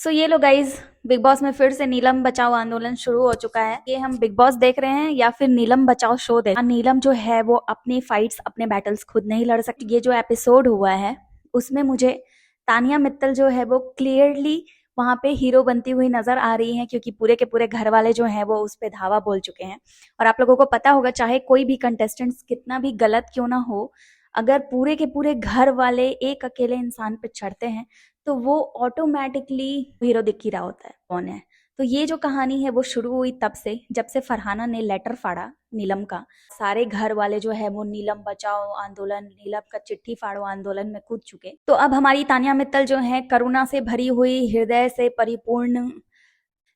सो ये लो guys, big boss में फिर से नीलम बचाओ आंदोलन शुरू हो चुका है। ये हम बिग बॉस देख रहे हैं या फिर नीलम बचाओ शो देख रहे हैं। नीलम जो है वो अपनी फाइट्स, अपने बैटल्स खुद नहीं लड़ सकती। ये जो एपिसोड हुआ है उसमें मुझे तानिया मित्तल जो है वो क्लियरली वहां पे हीरो बनती हुई नजर आ रही है, क्योंकि पूरे के पूरे घर वाले जो हैं वो उस पे धावा बोल चुके हैं। और आप लोगों को पता होगा, चाहे कोई भी कंटेस्टेंट्स कितना भी गलत क्यों ना हो, अगर पूरे के पूरे घर वाले एक अकेले इंसान पे चढ़ते हैं तो वो ऑटोमेटिकली हीरो दिख ही रहा होता है कौन है। तो ये जो कहानी है वो शुरू हुई तब से, जब से फरहाना ने लेटर फाड़ा नीलम का। सारे घर वाले जो है वो नीलम बचाओ आंदोलन, नीलम का चिट्ठी फाड़ो आंदोलन में कूद चुके। तो अब हमारी तानिया मित्तल जो है करुणा से भरी हुई, हृदय से परिपूर्ण,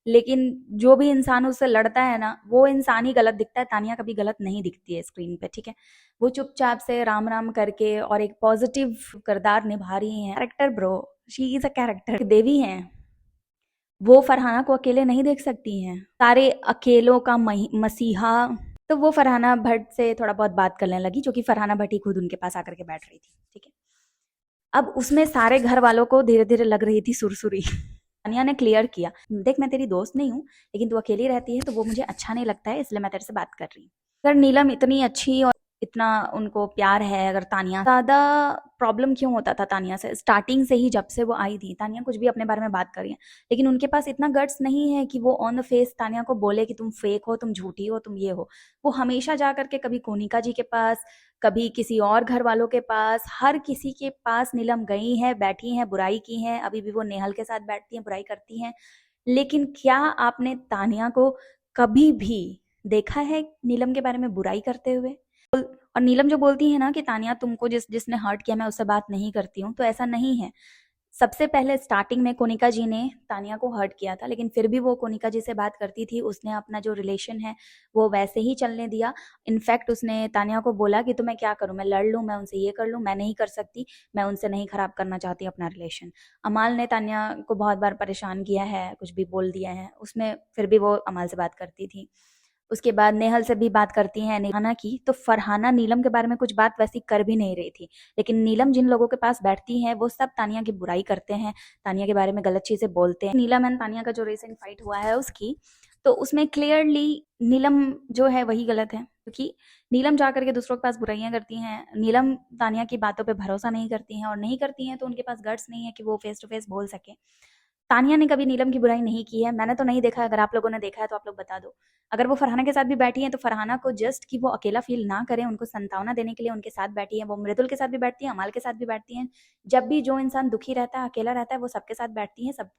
लेकिन जो भी इंसान उससे लड़ता है ना वो इंसान ही गलत दिखता है। तानिया कभी गलत नहीं दिखती है स्क्रीन पे, ठीक है। वो चुपचाप से राम राम करके और एक पॉजिटिव किरदार निभा रही हैं। Character bro, she is a character, देवी हैं वो। फरहाना को अकेले नहीं देख सकती हैं, सारे अकेलों का मसीहा। तो वो फरहाना भट्ट से थोड़ा बहुत बात करने लगी, जो कि फरहाना भट्ट ही खुद उनके पास आकर के बैठ रही थी, ठीक है। अब उसमें सारे घर वालों को धीरे धीरे लग रही थी सुरसुरी। तानिया ने क्लियर किया, देख मैं तेरी दोस्त नहीं हूँ, लेकिन तू अकेली रहती है तो वो मुझे अच्छा नहीं लगता है, इसलिए मैं तेरे से बात कर रही हूँ। अगर नीलम इतनी अच्छी और इतना उनको प्यार है, अगर तानिया ज्यादा प्रॉब्लम क्यों होता था तानिया से स्टार्टिंग से ही, जब से वो आई थी। तानिया कुछ भी अपने बारे में बात कर रही है, लेकिन उनके पास इतना गट्स नहीं है कि वो ऑन द फेस तानिया को बोले कि तुम फेक हो, तुम झूठी हो, तुम ये हो। वो हमेशा जा करके कभी कोनिका जी के पास, कभी किसी और घर वालों के पास, हर किसी के पास नीलम गई है, बैठी हैं, बुराई की हैं। अभी भी वो नेहल के साथ बैठती हैं, बुराई करती हैं। लेकिन क्या आपने तानिया को कभी भी देखा है नीलम के बारे में बुराई करते हुए? और नीलम जो बोलती है ना कि तानिया तुमको जिसने हर्ट किया मैं उससे बात नहीं करती हूँ, तो ऐसा नहीं है। सबसे पहले स्टार्टिंग में कोनिका जी ने तानिया को हर्ट किया था, लेकिन फिर भी वो कोनिका जी से बात करती थी। उसने अपना जो रिलेशन है वो वैसे ही चलने दिया। इनफैक्ट उसने तानिया को बोला कि तो मैं क्या करूं, मैं लड़ लूं, मैं उनसे ये कर लूं, मैं नहीं कर सकती, मैं उनसे नहीं खराब करना चाहती अपना रिलेशन। अमाल ने तानिया को बहुत बार परेशान किया है, कुछ भी बोल दिया है उसमें, फिर भी वो अमाल से बात करती थी। उसके बाद नेहल से भी बात करती हैं फरहाना की। तो फरहाना नीलम के बारे में कुछ बात वैसी कर भी नहीं रही थी, लेकिन नीलम जिन लोगों के पास बैठती है वो सब तानिया की बुराई करते हैं, तानिया के बारे में गलत चीजें बोलते हैं। नीलम एंड तानिया का जो रिसेंट फाइट हुआ है उसकी, तो उसमें क्लियरली नीलम जो है वही गलत है, क्योंकि नीलम जा करके दूसरों के पास बुराइयां करती हैं। नीलम तानिया की बातों पे भरोसा नहीं करती हैं, और नहीं करती हैं तो उनके पास गट्स नहीं है कि वो फेस टू फेस बोल सके। तानिया ने कभी नीलम की बुराई नहीं की है, मैंने तो नहीं देखा है। अगर आप लोगों ने देखा है तो आप लोग बता दो। अगर वो फरहाना के साथ भी बैठी हैं तो फरहाना को जस्ट कि वो अकेला फील ना करें, उनको संतावना देने के लिए उनके साथ बैठी है। वो मृदुल के साथ भी बैठती हैं, अमाल के साथ भी बैठती हैं। जब भी जो इंसान दुखी रहता है, अकेला रहता है, वो सबके साथ बैठती हैं, सब